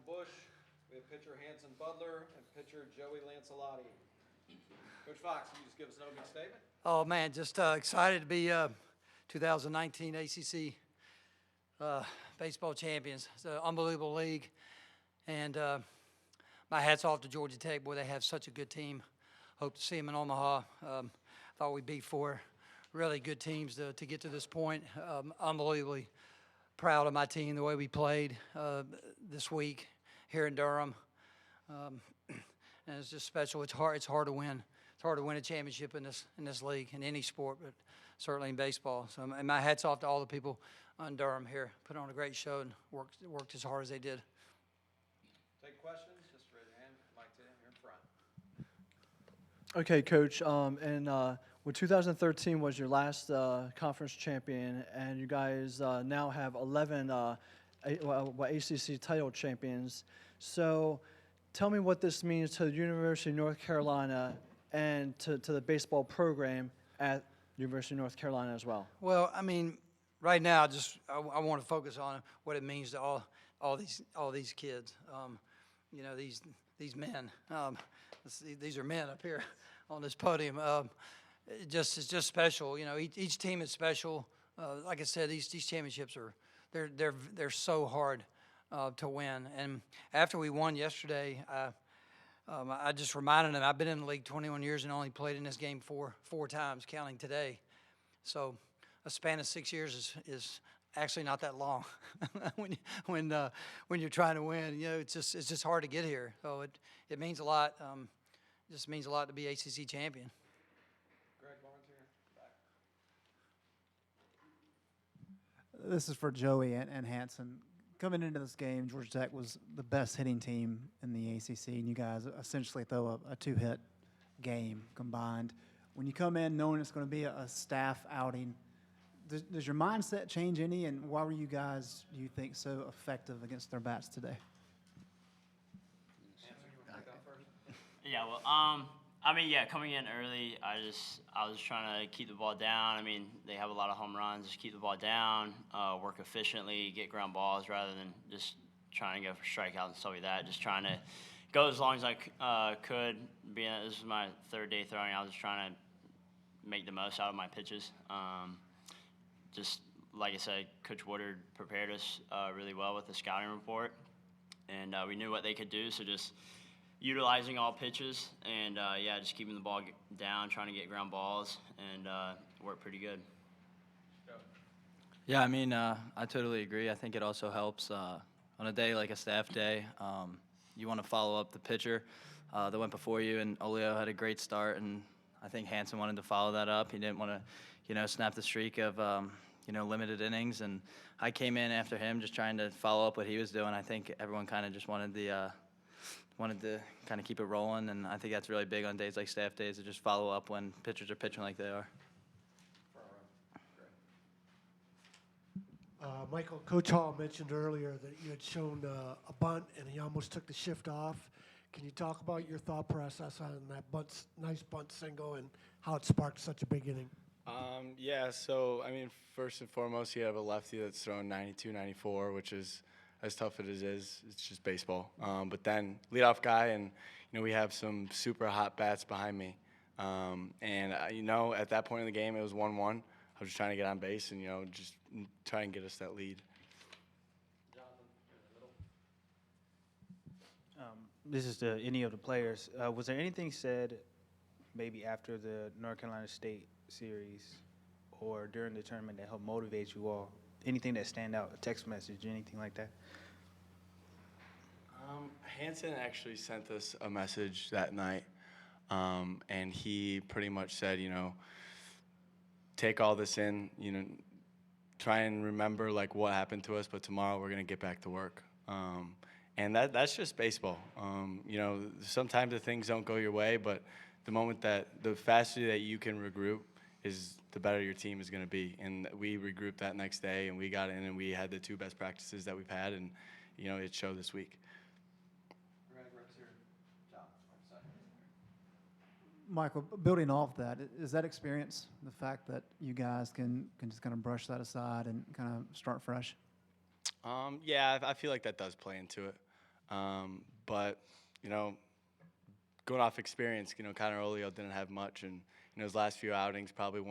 Busch. We have pitcher Hansen Butler and pitcher Joey Lancellotti. Coach Fox, can you just give us an opening statement? Oh, man, just excited to be 2019 ACC baseball champions. It's an unbelievable league. And my hat's off to Georgia Tech. Boy, they have such a good team. Hope to see them in Omaha. Thought we beat four really good teams to get to this point. Unbelievably proud of my team, the way we played this week here in Durham. And it's just special. It's hard to win. It's hard to win a championship in this league, in any sport, but certainly in baseball. So, and my hat's off to all the people in Durham here. Put on a great show and worked as hard as they did. Take questions. Just raise your hand. Mike, you're in front. Okay, Coach. When 2013 was your last conference champion, and you guys now have 11 ACC title champions. So, tell me what this means to the University of North Carolina and to the baseball program at University of North Carolina as well. Well, I mean, right now, I want to focus on what it means to all these kids. You know, these men. These are men up here on this podium. It's just special. You know, each team is special. Like I said, these championships they're so hard to win. And after we won yesterday, I just reminded them I've been in the league 21 years and only played in this game four times, counting today. So a span of 6 years is actually not that long when you're trying to win. You know, it's just hard to get here. So it means a lot. It just means a lot to be ACC champion. Greg, volunteer. Back. This is for Joey and Hansen. Coming into this game, Georgia Tech was the best hitting team in the ACC, and you guys essentially throw a two-hit game combined. When you come in knowing it's going to be a staff outing, does your mindset change any, and why were you guys, do you think, so effective against their bats today? Yeah, well, I mean, yeah, coming in early, I was trying to keep the ball down. I mean, they have a lot of home runs. Just keep the ball down, work efficiently, get ground balls rather than just trying to go for strikeouts and stuff like that. Just trying to go as long as I could. Being that this is my third day throwing, I was just trying to make the most out of my pitches. Just like I said, Coach Woodard prepared us really well with the scouting report, and we knew what they could do. So just utilizing all pitches and, just keeping the ball down, trying to get ground balls, and worked pretty good. Yeah, I mean, I totally agree. I think it also helps on a day like a staff day. You want to follow up the pitcher that went before you, and Oleo had a great start, and I think Hansen wanted to follow that up. He didn't want to, snap the streak of, limited innings, and I came in after him just trying to follow up what he was doing. I think everyone kind of just wanted to kind of keep it rolling, and I think that's really big on days like staff days to just follow up when pitchers are pitching like they are. Michael, Coach Hall mentioned earlier that you had shown a bunt and he almost took the shift off. Can you talk about your thought process on that nice bunt single and how it sparked such a big inning? So, I mean, first and foremost, you have a lefty that's throwing 92, 94, which is as tough as it is. It's just baseball. But then leadoff guy, and, we have some super hot bats behind me. At that point in the game, it was 1-1. I was just trying to get on base and, just try and get us that lead. This is to any of the players. Was there anything said maybe after the North Carolina State series or during the tournament that helped motivate you all? Anything that stand out, a text message, anything like that? Hansen actually sent us a message that night, and he pretty much said, take all this in, try and remember like what happened to us, but tomorrow we're gonna get back to work. And that's just baseball. Sometimes the things don't go your way, but the faster that you can regroup is the better your team is going to be. And we regrouped that next day, and we got in, and we had the two best practices that we've had, and, it showed this week. Michael, building off that, is that experience, the fact that you guys can just kind of brush that aside and kind of start fresh? I feel like that does play into it. But, going off experience, Connor Olio didn't have much, and his last few outings probably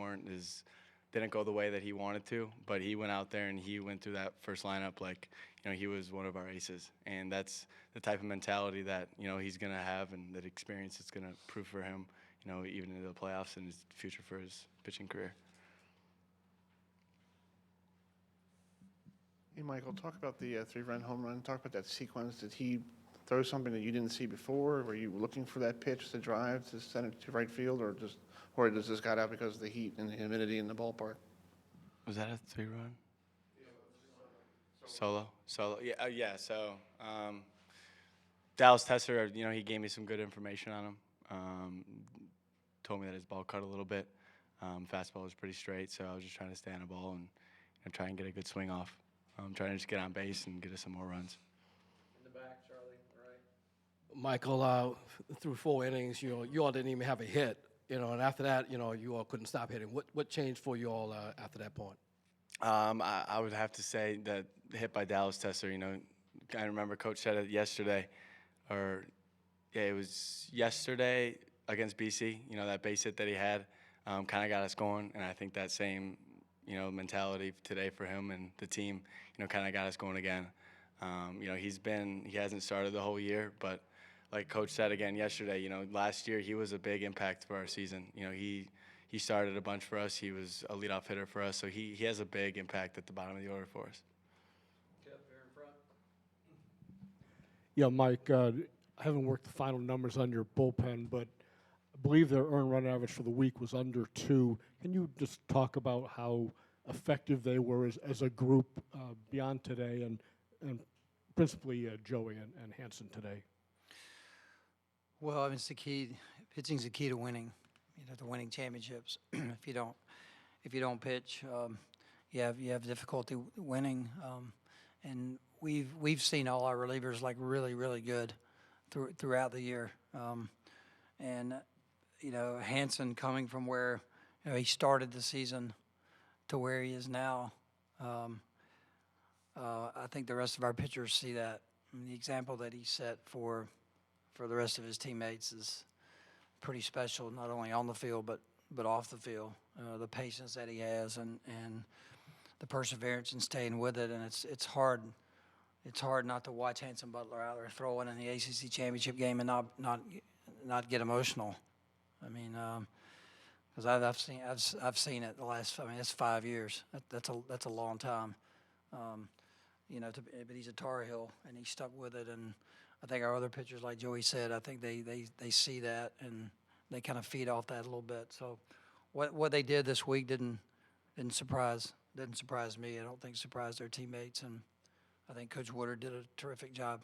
didn't go the way that he wanted to. But he went out there and he went through that first lineup like, he was one of our aces, and that's the type of mentality that he's gonna have, and that experience is gonna prove for him, even into the playoffs and his future for his pitching career. Hey, Michael, talk about the 3-run home run. Talk about that sequence. Did he throw something that you didn't see before? Were you looking for that pitch to drive to send it to right field, or does this got out because of the heat and the humidity in the ballpark? Was that a 3-run? Solo. Yeah. So Dallas Tesser, he gave me some good information on him. Told me that his ball cut a little bit. Fastball was pretty straight, so I was just trying to stay on the ball and try and get a good swing off. Trying to just get on base and get us some more runs. In the back, Charlie, right. Michael, through 4 innings, you all didn't even have a hit, and after that, you all couldn't stop hitting. What changed for you all after that point? I would have to say that the hit by Dallas Tesser, I remember Coach said it yesterday, it was yesterday against BC, that base hit that he had kind of got us going, and I think that same, mentality today for him and the team, kind of got us going again. He hasn't started the whole year, but like Coach said again yesterday, last year he was a big impact for our season. He started a bunch for us. He was a leadoff hitter for us, so he has a big impact at the bottom of the order for us. Kip, here in front. Yeah, Mike, I haven't worked the final numbers on your bullpen, but I believe their earned run average for the week was under 2. Can you just talk about how effective they were as a group beyond today, and principally Joey and Hansen today? Well, it's the key. Pitching's the key to winning. To winning championships. If you don't pitch, you have difficulty winning. And we've seen all our relievers like really, really good throughout the year. And Hansen coming from where he started the season to where he is now. I think the rest of our pitchers see that. And the example that he set for the rest of his teammates is pretty special, not only on the field but off the field. The patience that he has and the perseverance and staying with it, and it's hard. It's hard not to watch Hansen Butler out there throwing in the ACC championship game and not get emotional. I mean, because I've seen it the last. I mean, it's 5 years. That's a long time. But he's a Tar Heel and he stuck with it, and I think our other pitchers, like Joey said, I think they see that and they kind of feed off that a little bit. So what they did this week didn't surprise me. I don't think it surprised their teammates, and I think Coach Woodard did a terrific job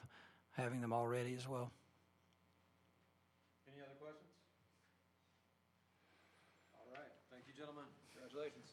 having them all ready as well. Any other questions? All right. Thank you, gentlemen. Congratulations.